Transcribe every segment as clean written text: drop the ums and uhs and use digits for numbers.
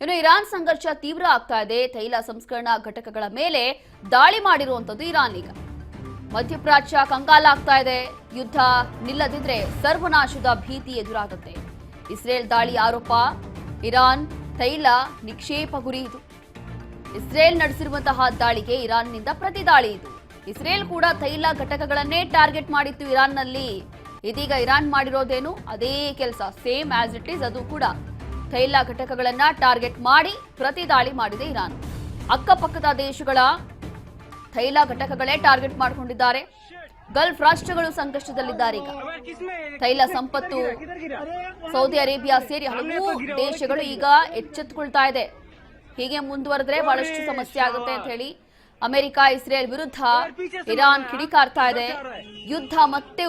ಇನ್ನು ಇರಾನ್ ಸಂಘರ್ಷ ತೀವ್ರ ಆಗ್ತಾ ಇದೆ. ತೈಲ ಸಂಸ್ಕರಣಾ ಘಟಕಗಳ ಮೇಲೆ ದಾಳಿ ಮಾಡಿರುವಂತದ್ದು ಇರಾನ್ ಈಗ. ಮಧ್ಯಪ್ರಾಚ್ಯ ಕಂಗಾಲಾಗ್ತಾ ಇದೆ. ಯುದ್ಧ ನಿಲ್ಲದಿದ್ರೆ ಸರ್ವನಾಶದ ಭೀತಿ ಎದುರಾಗುತ್ತೆ. ಇಸ್ರೇಲ್ ದಾಳಿ ಆರೋಪ. ಇರಾನ್ ತೈಲ ನಿಕ್ಷೇಪ ಗುರಿ ಇದು. ಇಸ್ರೇಲ್ ನಡೆಸಿರುವಂತಹ ದಾಳಿಗೆ ಇರಾನ್ನಿಂದ ಪ್ರತಿ ದಾಳಿ ಇದು. ಇಸ್ರೇಲ್ ಕೂಡ ತೈಲ ಘಟಕಗಳನ್ನೇ ಟಾರ್ಗೆಟ್ ಮಾಡಿತ್ತು ಇರಾನ್ನಲ್ಲಿ. ಇದೀಗ ಇರಾನ್ ಮಾಡಿರೋದೇನು ಅದೇ ಕೆಲಸ, ಸೇಮ್ ಆಸ್ ಇಟ್ ಈಸ್. ಅದು ಕೂಡ ತೈಲ ಘಟಕಗಳನ್ನ ಟಾರ್ಗೆಟ್ ಮಾಡಿ ಪ್ರತಿ ದಾಳಿ ಮಾಡಿದೆ ಇರಾನ್. ಅಕ್ಕಪಕ್ಕದ ದೇಶಗಳ ತೈಲ ಘಟಕಗಳೇ ಟಾರ್ಗೆಟ್ ಮಾಡಿಕೊಂಡಿದ್ದಾರೆ. ಗಲ್ಫ್ ರಾಷ್ಟ್ರಗಳು ಸಂಕಷ್ಟದಲ್ಲಿದ್ದಾರೆ. ಈಗ ತೈಲ ಸಂಪತ್ತು ಸೌದಿ ಅರೇಬಿಯಾ ಸೇರಿ ಹಲವು ದೇಶಗಳು ಈಗ ಎಚ್ಚೆತ್ತುಕೊಳ್ತಾ ಇದೆ. ಹೀಗೆ ಮುಂದುವರೆದ್ರೆ ಬಹಳಷ್ಟು ಸಮಸ್ಯೆ ಆಗುತ್ತೆ ಅಂತ ಹೇಳಿ ಅಮೆರಿಕ ಇಸ್ರೇಲ್ ವಿರುದ್ಧ ಇರಾನ್ ಕಿಡಿಕಾರ್ತಾ ಇದೆ. ಯುದ್ಧ ಮತ್ತೆ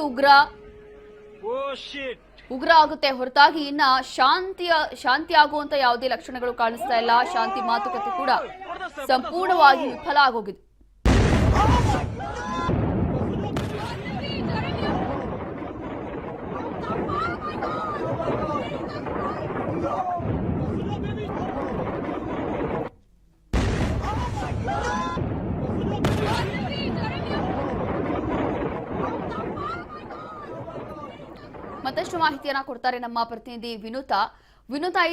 ಉಗ್ರ ಆಗುತ್ತೆ ಹೊರತಾಗಿ ಇನ್ನ ಶಾಂತಿ ಆಗುವಂತ ಯಾವುದೇ ಲಕ್ಷಣಗಳು ಕಾಣಿಸ್ತಾ ಇಲ್ಲ. ಶಾಂತಿ ಮಾತುಕತೆ ಕೂಡ ಸಂಪೂರ್ಣವಾಗಿ ವಿಫಲ ಆಗೋಗಿದೆ. ಮತ್ತಷ್ಟು ಮಾಹಿತಿಯನ್ನ ಕೊಡ್ತಾರೆ ನಮ್ಮ ಪ್ರತಿನಿಧಿ ವಿನುತಾ.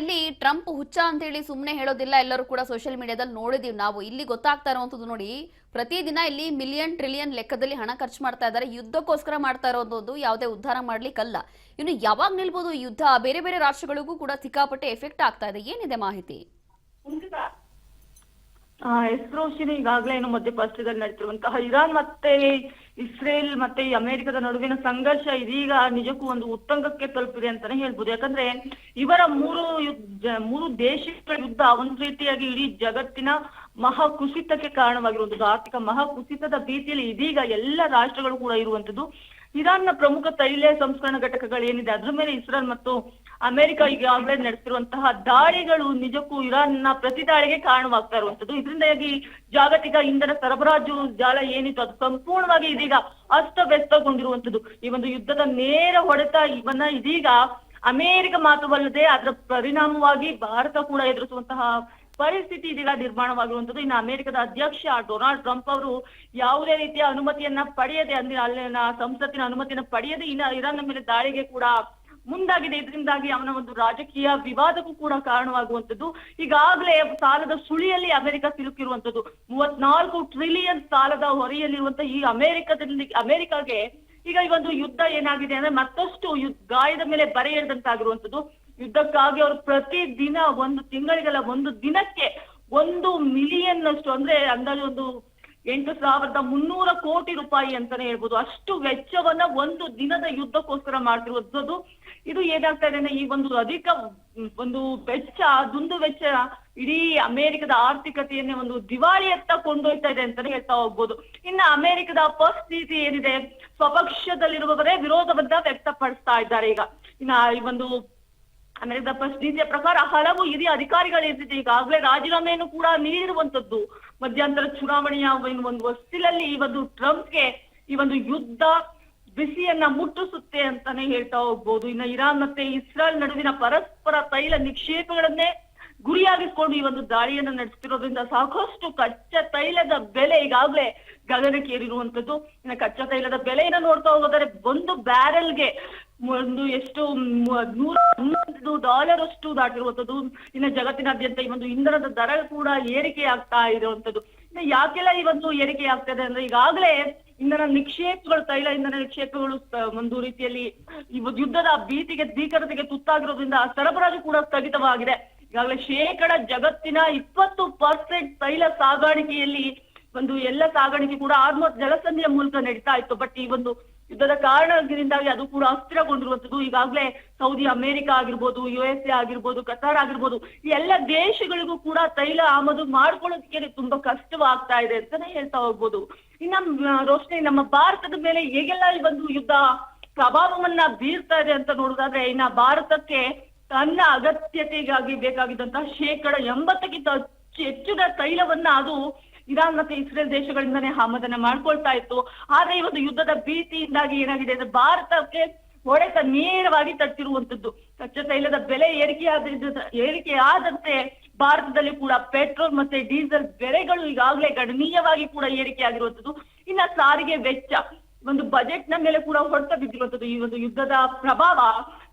ಇಲ್ಲಿ ಟ್ರಂಪ್ ಹುಚ್ಚ ಅಂತ ಹೇಳಿ ಸುಮ್ಮನೆ ಹೇಳೋದಿಲ್ಲ. ಎಲ್ಲರೂ ಕೂಡ ಸೋಷಿಯಲ್ ಮೀಡಿಯಾದಲ್ಲಿ ನೋಡಿದೀವಿ ನಾವು. ಇಲ್ಲಿ ಗೊತ್ತಾಗ್ತಾ ಇರುವಂತದ್ದು ನೋಡಿ, ಪ್ರತಿದಿನ ಇಲ್ಲಿ ಮಿಲಿಯನ್ ಟ್ರಿಲಿಯನ್ ಲೆಕ್ಕದಲ್ಲಿ ಹಣ ಖರ್ಚು ಮಾಡ್ತಾ ಇದ್ದಾರೆ. ಯುದ್ಧಕ್ಕೋಸ್ಕರ ಮಾಡ್ತಾ ಇರೋದು ಯಾವುದೇ ಉದ್ಧಾರ ಮಾಡ್ಲಿಕ್ಕಲ್ಲ. ಇನ್ನು ಯಾವಾಗ ನಿಲ್ಬಹುದು ಈ ಯುದ್ಧ? ಬೇರೆ ಬೇರೆ ರಾಷ್ಟ್ರಗಳಿಗೂ ಕೂಡ ಸಿಕ್ಕಾಪಟ್ಟೆ ಎಫೆಕ್ಟ್ ಆಗ್ತಾ ಇದೆ. ಏನಿದೆ ಮಾಹಿತಿ? ರೋಶಿನಿ, ಈಗಾಗಲೇ ಏನು ಮಧ್ಯಪ್ರಾಚ್ಯದಲ್ಲಿ ನಡೆಸಿರುವಂತಹ ಇರಾನ್ ಮತ್ತೆ ಇಸ್ರೇಲ್ ಮತ್ತೆ ಈ ಅಮೆರಿಕದ ನಡುವಿನ ಸಂಘರ್ಷ ಇದೀಗ ನಿಜಕ್ಕೂ ಒಂದು ಉತ್ತುಂಗಕ್ಕೆ ತಲುಪಿದೆ ಅಂತಾನೆ ಹೇಳ್ಬೋದು. ಯಾಕಂದ್ರೆ ಇವರ ಮೂರು ದೇಶಗಳ ಯುದ್ಧ ಒಂದು ರೀತಿಯಾಗಿ ಇಡೀ ಜಗತ್ತಿನ ಮಹಾ ಕುಸಿತಕ್ಕೆ ಕಾರಣವಾಗಿರುವಂತದ್ದು. ಆರ್ಥಿಕ ಮಹಾ ಕುಸಿತದ ಭೀತಿಯಲ್ಲಿ ಇದೀಗ ಎಲ್ಲ ರಾಷ್ಟ್ರಗಳು ಕೂಡ ಇರುವಂತದ್ದು. ಇರಾನ್ನ ಪ್ರಮುಖ ತೈಲ ಸಂಸ್ಕರಣಾ ಘಟಕಗಳು ಏನಿದೆ ಅದ್ರ ಮೇಲೆ ಇಸ್ರೇಲ್ ಮತ್ತು ಅಮೆರಿಕ ಈಗಾಗಲೇ ನಡೆಸಿರುವಂತಹ ದಾಳಿಗಳು ನಿಜಕ್ಕೂ ಇರಾನ್ನ ಪ್ರತಿ ದಾಳಿಗೆ ಕಾರಣವಾಗ್ತಾ ಇರುವಂತದ್ದು. ಇದರಿಂದಾಗಿ ಜಾಗತಿಕ ಇಂಧನ ಸರಬರಾಜು ಜಾಲ ಏನಿತ್ತು ಅದು ಸಂಪೂರ್ಣವಾಗಿ ಇದೀಗ ಅಸ್ತವ್ಯಸ್ತಗೊಂಡಿರುವಂತದ್ದು. ಈ ಒಂದು ಯುದ್ಧದ ನೇರ ಹೊಡೆತ ಇದೀಗ ಅಮೆರಿಕ ಮಾತ್ರವಲ್ಲದೆ ಅದರ ಪರಿಣಾಮವಾಗಿ ಭಾರತ ಕೂಡ ಎದುರಿಸುವಂತಹ ಪರಿಸ್ಥಿತಿ ಇದೀಗ ನಿರ್ಮಾಣವಾಗಿರುವಂತದ್ದು. ಇನ್ನು ಅಮೆರಿಕದ ಅಧ್ಯಕ್ಷ ಡೊನಾಲ್ಡ್ ಟ್ರಂಪ್ ಅವರು ಯಾವುದೇ ರೀತಿಯ ಅನುಮತಿಯನ್ನ ಪಡೆಯದೆ, ಅಂದ್ರೆ ಅಲ್ಲಿನ ಸಂಸತ್ತಿನ ಅನುಮತಿಯನ್ನ ಪಡೆಯದೆ ಇರಾನ್ನ ಮೇಲೆ ದಾಳಿಗೆ ಕೂಡ ಮುಂದಾಗಿದೆ. ಇದರಿಂದಾಗಿ ಅವನ ಒಂದು ರಾಜಕೀಯ ವಿವಾದಕ್ಕೂ ಕೂಡ ಕಾರಣವಾಗುವಂತದ್ದು. ಈಗಾಗಲೇ ಸಾಲದ ಸುಳಿಯಲ್ಲಿ ಅಮೆರಿಕ ಸಿಲುಕಿರುವಂತದ್ದು. 34 ಟ್ರಿಲಿಯನ್ ಸಾಲದ ಹೊರೆಯಲ್ಲಿರುವಂತಹ ಈ ಅಮೆರಿಕಾಗೆ ಈಗ ಈ ಒಂದು ಯುದ್ಧ ಏನಾಗಿದೆ ಅಂದ್ರೆ ಮತ್ತಷ್ಟು ಗಾಯದ ಮೇಲೆ ಬರೆ ಎಳೆದಂತಾಗಿರುವಂತದ್ದು. ಯುದ್ಧಕ್ಕಾಗಿ ಅವರು ಪ್ರತಿ ದಿನ ಒಂದು ತಿಂಗಳಿಗೆಲ್ಲ ಒಂದು ದಿನಕ್ಕೆ 1 ಮಿಲಿಯನ್ ಅಷ್ಟು, ಅಂದ್ರೆ ಅಂದಾಜು ಒಂದು 8,300 ಕೋಟಿ ರೂಪಾಯಿ ಅಂತಾನೆ ಹೇಳ್ಬೋದು, ಅಷ್ಟು ವೆಚ್ಚವನ್ನ ಒಂದು ದಿನದ ಯುದ್ಧಕ್ಕೋಸ್ಕರ ಮಾಡ್ತಿರುವಂತದ್ದು. ಇದು ಏನಾಗ್ತಾ ಇದೆ ಅಂದ್ರೆ ಈ ಒಂದು ಅಧಿಕ ಒಂದು ವೆಚ್ಚ, ದುಂದು ವೆಚ್ಚ ಇಡೀ ಅಮೆರಿಕದ ಆರ್ಥಿಕತೆಯನ್ನೇ ಒಂದು ದಿವಾಳಿಯತ್ತ ಕೊಂಡೊಯ್ತಾ ಇದೆ ಅಂತಾನೆ ಹೇಳ್ತಾ ಹೋಗ್ಬೋದು. ಇನ್ನ ಅಮೆರಿಕದ ಪರಿಸ್ಥಿತಿ ಏನಿದೆ, ಸ್ವಪಕ್ಷದಲ್ಲಿರುವವರೇ ವಿರೋಧವನ್ನ ವ್ಯಕ್ತಪಡಿಸ್ತಾ ಇದ್ದಾರೆ. ಇನ್ನ ಈ ಒಂದು ಅಮೆರಿಕದ ನೀತಿಯ ಪ್ರಕಾರ ಹಲವು ಹಿರಿಯ ಅಧಿಕಾರಿಗಳೇನಿದೆ ಈಗಾಗಲೇ ರಾಜೀನಾಮೆಯನ್ನು ಕೂಡ ನೀಡಿರುವಂತದ್ದು. ಮಧ್ಯಂತರ ಚುನಾವಣೆಯ ಒಂದು ಹೊಸ್ತಿಲಲ್ಲಿ ಈ ಒಂದು ಟ್ರಂಪ್ಗೆ ಈ ಒಂದು ಯುದ್ಧ ಬಿಸಿಯನ್ನ ಮುಟ್ಟಿಸುತ್ತೆ ಅಂತಾನೆ ಹೇಳ್ತಾ ಹೋಗ್ಬೋದು. ಇನ್ನು ಇರಾನ್ ಮತ್ತೆ ಇಸ್ರೇಲ್ ನಡುವಿನ ಪರಸ್ಪರ ತೈಲ ನಿಕ್ಷೇಪಗಳನ್ನೇ ಗುರಿಯಾಗಿಸ್ಕೊಂಡು ಈ ಒಂದು ದಾಳಿಯನ್ನ ನಡೆಸ್ತಿರೋದ್ರಿಂದ ಸಾಕಷ್ಟು ಕಚ್ಚಾ ತೈಲದ ಬೆಲೆ ಈಗಾಗಲೇ ಗಗನಕ್ಕೆ ಏರಿರುವಂತದ್ದು. ಇನ್ನು ಕಚ್ಚಾ ತೈಲದ ಬೆಲೆಯನ್ನ ನೋಡ್ತಾ ಹೋಗೋದಾದ್ರೆ ಒಂದು ಬ್ಯಾರೆಲ್ಗೆ ಎಷ್ಟು $111 ಅಷ್ಟು ದಾಟಿರುವಂತದ್ದು. ಇನ್ನು ಜಗತ್ತಿನಾದ್ಯಂತ ಈ ಒಂದು ಇಂಧನದ ದರ ಕೂಡ ಏರಿಕೆ ಆಗ್ತಾ ಇರುವಂತದ್ದು. ಇನ್ನು ಯಾಕೆಲ್ಲ ಈ ಒಂದು ಏರಿಕೆ ಆಗ್ತದೆ ಅಂದ್ರೆ ಈಗಾಗಲೇ ಇಂಧನ ನಿಕ್ಷೇಪಗಳು, ತೈಲ ಇಂಧನ ನಿಕ್ಷೇಪಗಳು ಒಂದು ರೀತಿಯಲ್ಲಿ ಈ ಯುದ್ಧದ ಭೀಕರತೆಗೆ ತುತ್ತಾಗಿರೋದ್ರಿಂದ ಸರಬರಾಜು ಕೂಡ ಸ್ಥಗಿತವಾಗಿದೆ. ಈಗಾಗಲೇ ಜಗತ್ತಿನ 20% ತೈಲ ಸಾಗಾಣಿಕೆಯಲ್ಲಿ ಎಲ್ಲ ಸಾಗಾಣಿಕೆ ಕೂಡ ಆಲ್ಮೋಸ್ಟ್ ಜಲಸಂಧಿಯ ಮೂಲಕ ನಡೀತಾ ಇತ್ತು. ಬಟ್ ಈ ಒಂದು ಯುದ್ಧದ ಕಾರಣದಿಂದಾಗಿ ಅದು ಕೂಡ ಅಸ್ಥಿರಗೊಂಡಿರುವಂತದ್ದು. ಈಗಾಗಲೇ ಸೌದಿ ಅಮೆರಿಕ ಆಗಿರ್ಬೋದು, USA ಆಗಿರ್ಬೋದು, ಕತಾರ್ ಆಗಿರ್ಬೋದು, ಈ ಎಲ್ಲ ದೇಶಗಳಿಗೂ ಕೂಡ ತೈಲ ಆಮದು ಮಾಡ್ಕೊಳ್ಳೋದಕ್ಕೆ ತುಂಬಾ ಕಷ್ಟವಾಗ್ತಾ ಇದೆ ಅಂತಾನೆ ಹೇಳ್ತಾ ಹೋಗ್ಬೋದು. ಇನ್ನ ರೋಶ್ನಿ, ನಮ್ಮ ಭಾರತದ ಮೇಲೆ ಹೇಗೆಲ್ಲ ಈ ಒಂದು ಯುದ್ಧ ಪ್ರಭಾವವನ್ನ ಬೀರ್ತಾ ಇದೆ ಅಂತ ನೋಡೋದಾದ್ರೆ, ಇನ್ನ ಭಾರತಕ್ಕೆ ತನ್ನ ಅಗತ್ಯತೆಗಾಗಿ ಬೇಕಾಗಿದ್ದಂತಹ 80%ಕ್ಕಿಂತ ಹೆಚ್ಚಿನ ತೈಲವನ್ನ ಅದು ಇರಾನ್ ಮತ್ತೆ ಇಸ್ರೇಲ್ ದೇಶಗಳಿಂದನೇ ಆಮದನ್ನ ಮಾಡ್ಕೊಳ್ತಾ ಇತ್ತು. ಆದ್ರೆ ಈ ಒಂದು ಯುದ್ಧದ ಭೀತಿಯಿಂದಾಗಿ ಏನಾಗಿದೆ ಅಂದ್ರೆ ಭಾರತಕ್ಕೆ ಹೊಡೆತ ನೇರವಾಗಿ ತಟ್ಟಿರುವಂತದ್ದು. ಕಚ್ಚಾ ತೈಲದ ಬೆಲೆ ಏರಿಕೆಯಾದಂತೆ ಭಾರತದಲ್ಲಿ ಕೂಡ ಪೆಟ್ರೋಲ್ ಮತ್ತೆ ಡೀಸೆಲ್ ಬೆಲೆಗಳು ಈಗಾಗಲೇ ಗಣನೀಯವಾಗಿ ಕೂಡ ಏರಿಕೆ ಆಗಿರುವಂತದ್ದು. ಇನ್ನ ಸಾರಿಗೆ ವೆಚ್ಚ ಒಂದು ಬಜೆಟ್ ನ ಮೇಲೆ ಕೂಡ ಹೊಡೆತ ಬಿದ್ದಿರುವಂತದ್ದು. ಈ ಒಂದು ಯುದ್ಧದ ಪ್ರಭಾವ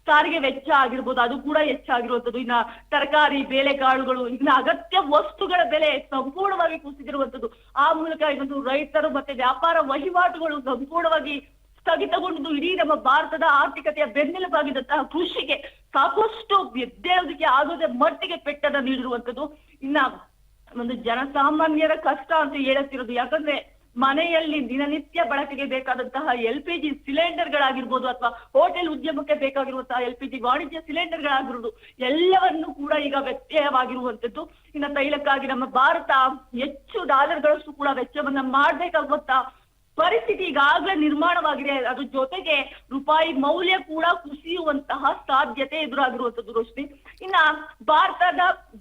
ಸಾರಿಗೆ ವೆಚ್ಚ ಆಗಿರ್ಬೋದು, ಅದು ಕೂಡ ಹೆಚ್ಚಾಗಿರುವಂತದ್ದು. ಇನ್ನ ತರಕಾರಿ, ಬೇಳೆಕಾಳುಗಳು, ಇನ್ನ ಅಗತ್ಯ ವಸ್ತುಗಳ ಬೆಲೆ ಸಂಪೂರ್ಣವಾಗಿ ಕುಸಿದಿರುವಂತದ್ದು. ಆ ಮೂಲಕ ಇವತ್ತು ರೈತರು ಮತ್ತೆ ವ್ಯಾಪಾರ ವಹಿವಾಟುಗಳು ಸಂಪೂರ್ಣವಾಗಿ ಸ್ಥಗಿತಗೊಂಡು ಇಡೀ ನಮ್ಮ ಭಾರತದ ಆರ್ಥಿಕತೆಯ ಬೆನ್ನೆಲುಬಾಗಿದ್ದಂತಹ ಕೃಷಿಗೆ ಸಾಕಷ್ಟು ಎದ್ದೇಳೋದಕ್ಕೆ ಆಗದೆ ಮಟ್ಟಿಗೆ ಪೆಟ್ಟನ್ನ ನೀಡಿರುವಂತದ್ದು. ಇನ್ನ ಒಂದು ಜನಸಾಮಾನ್ಯರ ಕಷ್ಟ ಅಂತ ಹೇಳುತ್ತಿರೋದು. ಯಾಕಂದ್ರೆ ಮನೆಯಲ್ಲಿ ದಿನನಿತ್ಯ ಬಳಕೆಗೆ ಬೇಕಾದಂತಹ LPG ಸಿಲಿಂಡರ್ಗಳಾಗಿರ್ಬೋದು, ಅಥವಾ ಹೋಟೆಲ್ ಉದ್ಯಮಕ್ಕೆ ಬೇಕಾಗಿರುವಂತಹ LPG ವಾಣಿಜ್ಯ ಸಿಲಿಂಡರ್ಗಳಾಗಿರುವುದು ಎಲ್ಲವನ್ನೂ ಕೂಡ ಈಗ ವ್ಯತ್ಯಯವಾಗಿರುವಂತದ್ದು. ಇನ್ನು ತೈಲಕ್ಕಾಗಿ ನಮ್ಮ ಭಾರತ ಹೆಚ್ಚು ಡಾಲರ್ಗಳಷ್ಟು ಕೂಡ ವೆಚ್ಚವನ್ನ ಮಾಡ್ಬೇಕಾಗುವಂತ ಪರಿಸ್ಥಿತಿ ಈಗಾಗಲೇ ನಿರ್ಮಾಣವಾಗಿದೆ. ಅದ್ರ ಜೊತೆಗೆ ರೂಪಾಯಿ ಮೌಲ್ಯ ಕೂಡ ಕುಸಿಯುವಂತಹ ಸಾಧ್ಯತೆ ಎದುರಾಗಿರುವಂತದ್ದು ರೋಶ್ನಿ. ಇನ್ನ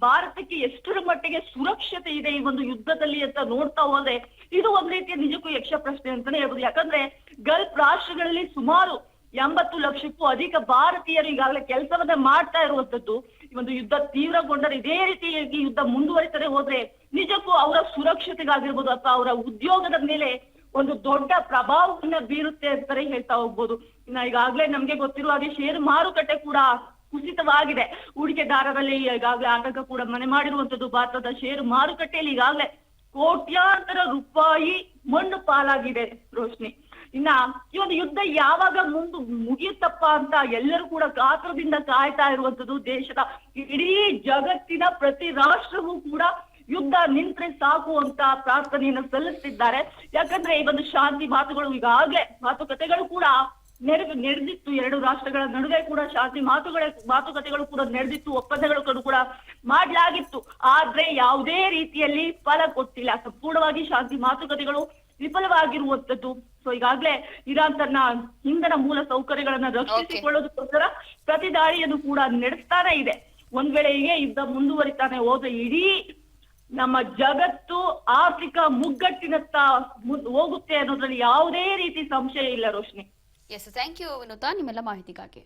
ಭಾರತಕ್ಕೆ ಎಷ್ಟರ ಮಟ್ಟಿಗೆ ಸುರಕ್ಷತೆ ಇದೆ ಈ ಒಂದು ಯುದ್ಧದಲ್ಲಿ ಅಂತ ನೋಡ್ತಾ ಹೋದ್ರೆ ಇದು ಒಂದ್ ರೀತಿಯ ನಿಜಕ್ಕೂ ಯಕ್ಷ ಪ್ರಶ್ನೆ ಅಂತಾನೆ ಹೇಳ್ಬೋದು. ಯಾಕಂದ್ರೆ ಗಲ್ಫ್ ರಾಷ್ಟ್ರಗಳಲ್ಲಿ ಸುಮಾರು 80 ಲಕ್ಷಕ್ಕೂ ಅಧಿಕ ಭಾರತೀಯರು ಈಗಾಗಲೇ ಕೆಲಸವನ್ನ ಮಾಡ್ತಾ ಇರುವಂತದ್ದು. ಈ ಒಂದು ಯುದ್ಧ ತೀವ್ರಗೊಂಡರೆ ಇದೇ ರೀತಿಯಾಗಿ ಯುದ್ಧ ಮುಂದುವರಿತದೆ ಹೋದ್ರೆ ನಿಜಕ್ಕೂ ಅವರ ಸುರಕ್ಷತೆಗಾಗಿರ್ಬೋದು ಅಥವಾ ಅವರ ಉದ್ಯೋಗದ ಮೇಲೆ ಒಂದು ದೊಡ್ಡ ಪ್ರಭಾವವನ್ನ ಬೀರುತ್ತೆ ಅಂತಾನೆ ಹೇಳ್ತಾ ಹೋಗ್ಬೋದು. ಇನ್ನ ಈಗಾಗಲೇ ನಮ್ಗೆ ಗೊತ್ತಿರುವ ಹಾಗೆ ಷೇರು ಮಾರುಕಟ್ಟೆ ಕೂಡ ಕುಸಿತವಾಗಿದೆ. ಹೂಡಿಕೆದಾರರಲ್ಲಿ ಈಗಾಗಲೇ ಆತಂಕ ಕೂಡ ಮನೆ ಮಾಡಿರುವಂತದ್ದು. ಭಾರತದ ಷೇರು ಮಾರುಕಟ್ಟೆಯಲ್ಲಿ ಈಗಾಗಲೇ ಕೋಟ್ಯಾಂತರ ರೂಪಾಯಿ ಮಣ್ಣು ಪಾಲಾಗಿದೆ ರೋಶ್ನಿ. ಇನ್ನ ಈ ಒಂದು ಯುದ್ಧ ಯಾವಾಗ ಮುಗಿಯುತ್ತಪ್ಪ ಅಂತ ಎಲ್ಲರೂ ಕೂಡ ಕಾತರದಿಂದ ಕಾಯ್ತಾ ಇರುವಂತದ್ದು. ದೇಶದ ಇಡೀ ಜಗತ್ತಿನ ಪ್ರತಿ ರಾಷ್ಟ್ರವೂ ಕೂಡ ಯುದ್ಧ ನಿಂತ್ರೆ ಸಾಕು ಅಂತ ಪ್ರಾರ್ಥನೆಯನ್ನು ಸಲ್ಲಿಸ್ತಿದ್ದಾರೆ. ಯಾಕಂದ್ರೆ ಈ ಒಂದು ಶಾಂತಿ ಮಾತುಗಳು ಈಗಾಗಲೇ ಮಾತುಕತೆಗಳು ಕೂಡ ನಡೆದಿತ್ತು. ಎರಡು ರಾಷ್ಟ್ರಗಳ ನಡುವೆ ಕೂಡ ಶಾಂತಿ ಮಾತುಕತೆಗಳು ಕೂಡ ನಡೆದಿತ್ತು, ಒಪ್ಪಂದಗಳು ಕೂಡ ಮಾಡಲಾಗಿತ್ತು. ಆದ್ರೆ ಯಾವುದೇ ರೀತಿಯಲ್ಲಿ ಫಲ ಕೊಟ್ಟಿಲ್ಲ. ಸಂಪೂರ್ಣವಾಗಿ ಶಾಂತಿ ಮಾತುಕತೆಗಳು ವಿಫಲವಾಗಿರುವಂತದ್ದು. ಸೊ ಈಗಾಗಲೇ ಇರಾನ್ ತನ್ನ ಇಂಧನ ಮೂಲ ಸೌಕರ್ಯಗಳನ್ನ ರಕ್ಷಿಸಿಕೊಳ್ಳೋದಕ್ಕೋಸ್ಕರ ಪ್ರತಿದಾಳಿಯನ್ನು ಕೂಡ ನಡೆಸ್ತಾನೆ ಇದೆ. ಒಂದ್ ವೇಳೆ ಹೀಗೆ ಯುದ್ಧ ಮುಂದುವರಿತಾನೆ ಹೋದ್ರೆ ಇಡೀ ನಮ್ಮ ಜಗತ್ತು ಆರ್ಥಿಕ ಮುಗ್ಗಟ್ಟಿನತ್ತ ಹೋಗುತ್ತೆ ಅನ್ನೋದ್ರಲ್ಲಿ ಯಾವುದೇ ರೀತಿ ಸಂಶಯ ಇಲ್ಲ Roshni. Yes, thank you Vinutha ನಿಮ್ಮೆಲ್ಲ ಮಾಹಿತಿಗಾಗಿ.